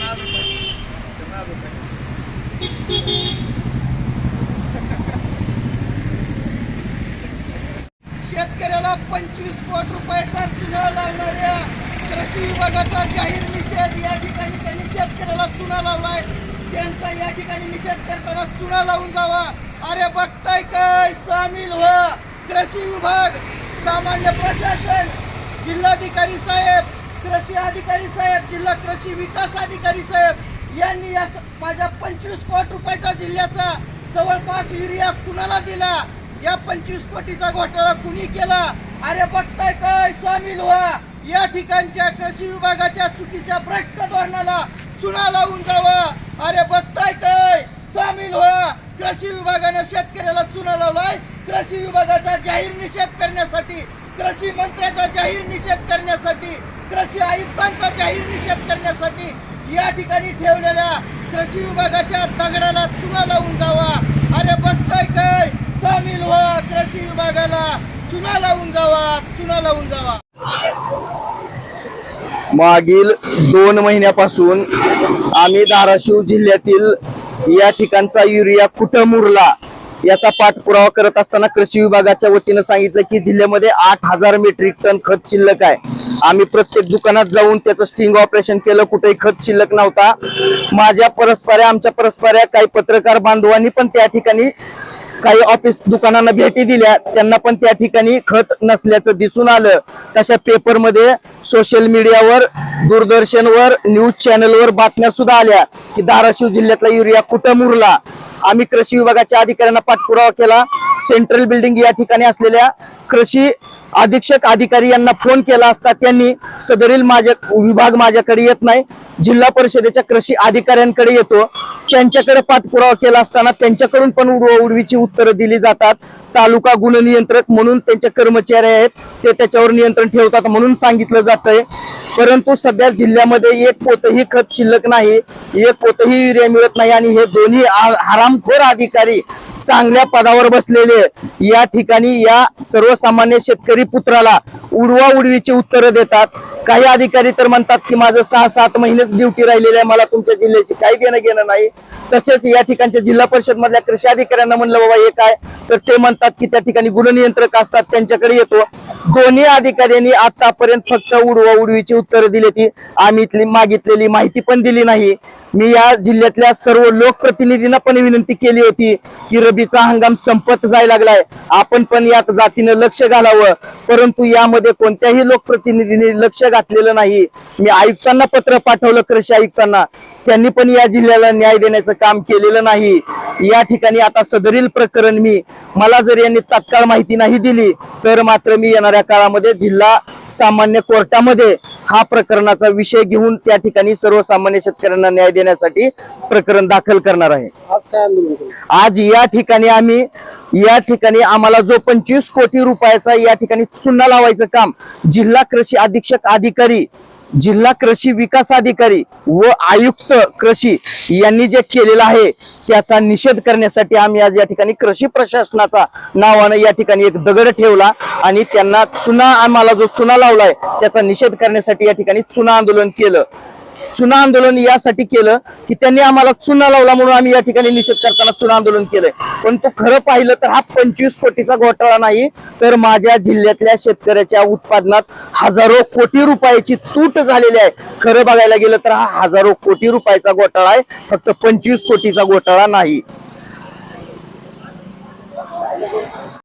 शेतकऱ्याला 25 कोटी रुपयाचा चुना लावणाऱ्या कृषी विभागाचा जाहीर निषेध। या ठिकाणी त्यांनी शेतकऱ्याला चुना लावलाय, त्यांचा या ठिकाणी निषेध करताना चुना लावून जावा। अरे बघताय काय, सामील व्हा। कृषी विभाग, सामान्य प्रशासन, जिल्हाधिकारी साहेब, कृषी अधिकारी साहेब, जिल्हा कृषी विकास अधिकारी साहेब यांनी या माझ्या 25 कोटी रुपयाच्या जिल्ह्याचा जवळपास युरिया कुणाला दिला, या 25 कोटीचा घोटाळा कुणी केला? अरे बघताय काय, सामील व्हा। या ठिकाणच्या कृषी विभागाच्या चुकीच्या भ्रष्ट धोरणाला चुना लावून जावा। अरे बघताय काय, सामील व्हा। कृषी विभागाने शेतकऱ्याला चुना लावलाय। कृषी विभागाचा जाहीर निषेध करण्यासाठी, कृषी मंत्र्याचा जाहीर निषेध करण्यासाठी, कृषी आयुक्तांचा जाहीर निषेध करण्यासाठी या ठिकाणी ठेवलेल्या कृषी विभागाच्या दगडाला चुना लावून जावा। अरे बघताय काय, सामील व्हा। कृषी विभागाला चुना लावून जावा, चुना लावून जावा। मागील 2 महिन्यापासून आम्ही धाराशिव जिल्ह्यातील या ठिकाणचा युरिया कुठं मुरला याचा पाठपुरावा करत असताना कृषी विभागाच्या वतीनं सांगितलं की जिल्ह्यामध्ये 8000 मेट्रिक टन खत शिल्लक आहे। आम्ही प्रत्येक दुकानात जाऊन त्याचं स्टिंग ऑपरेशन केलं, कुठेही खत शिल्लक नव्हता। आमच्या परस्पऱ्या काही पत्रकार बांधवांनी पण त्या ठिकाणी काही ऑफिस दुकानांना भेटी दिल्या, त्यांना पण त्या ठिकाणी खत नसल्याचं दिसून आलं। तशा पेपरमध्ये, सोशल मीडियावर, दूरदर्शनवर, न्यूज चॅनलवर बातम्या सुद्धा आल्या की धाराशिव जिल्ह्यातला युरिया कुठं मुरला। आम्ही कृषी विभागाच्या अधिकाऱ्यांना पाठपुरावा केला। सेंट्रल बिल्डिंग या ठिकाणी असलेल्या कृषी अधीक्षक अधिकारी यांना फोन केला असता त्यांनी सदरील विभाग माझ्याकडे येत नाही, जिल्हा परिषदेच्या कृषी अधिकाऱ्यांकडे येतो, त्यांच्याकडे पाठपुरावा केला असताना त्यांच्याकडून पण उडवीची उत्तरं दिली जातात। तालुका गुण नियंत्रक म्हणून त्यांचे कर्मचारी आहेत, ते त्याच्यावर नियंत्रण ठेवतात म्हणून सांगितलं जातंय। परंतु सध्या जिल्ह्यामध्ये एक पोतही खत शिल्लक नाही, एक पोतही युरिया मिळत नाही आणि हे दोन्ही हरामखोर अधिकारी चांगल्या पदावर बसलेले या ठिकाणी या सर्वसामान्य शेतकरी पुत्राला उडवीची उत्तरं देतात। काही अधिकारी तर म्हणतात की माझं 6-7 महिनेच ड्युटी राहिलेली आहे, मला तुमच्या जिल्ह्याशी काही घेणं नाही। तसेच या ठिकाणच्या जिल्हा परिषद मधल्या कृषी अधिकाऱ्यांना म्हणलं बाबा हे काय, तर ते म्हणतात की त्या ठिकाणी गुणनियंत्रक असतात त्यांच्याकडे येतो। दोन्ही अधिकाऱ्यांनी आतापर्यंत फक्त उडवीची उत्तरं दिली ती, आम्ही मागितलेली माहिती पण दिली नाही। मी या जिल्ह्यातल्या सर्व लोकप्रतिनिधींना पण विनंती केली होती की रबीचा हंगाम संपत जायला लागलाय, आपण पण यात जातीनं लक्ष घालावं, परंतु यामध्ये कोणत्याही लोकप्रतिनिधींनी लक्ष घातलेलं नाही। मी आयुक्तांना पत्र पाठवलं, कृषी आयुक्तांना, त्यांनी पण या जिल्ह्याला न्याय देण्याचं काम केलेलं नाही। या ठिकाणी आता सदरील प्रकरण मला जर यांनी तात्काळ माहिती नाही दिली तर मात्र मी येणाऱ्या काळामध्ये जिल्हा सामान्य कोर्टामध्ये हा प्रकरणाचा विषय घेऊन त्या ठिकाणी सर्वसामान्य शेतकऱ्यांना न्याय देण्यासाठी प्रकरण दाखल करणार आहे। आज या ठिकाणी आम्हाला जो 25 कोटी रुपयाचा या ठिकाणी चुना लावायचं काम जिल्हा कृषी अधीक्षक अधिकारी, जिल्हा कृषी विकास अधिकारी व आयुक्त कृषी यांनी जे केलेलं आहे त्याचा निषेध करण्यासाठी आम्ही आज या ठिकाणी कृषी प्रशासनाचा नावानं या ठिकाणी एक दगड ठेवला आणि त्यांना आम्हाला जो चुना लावलाय त्याचा निषेध करण्यासाठी या ठिकाणी चुना आंदोलन केलं। चुना आंदोलन यासाठी केलं की त्यांनी आम्हाला चुना लावला म्हणून आम्ही या ठिकाणी निषेध करताना चुना आंदोलन केलंय। पण तो खरं पाहिलं तर हा 25 कोटीचा घोटाळा नाही, तर माझ्या जिल्ह्यातल्या शेतकऱ्याच्या उत्पादनात हजारो कोटी रुपयाची तूट झालेली आहे। खरं बघायला गेलं तर हा हजारो कोटी रुपयाचा घोटाळा आहे, फक्त 25 कोटीचा घोटाळा नाही।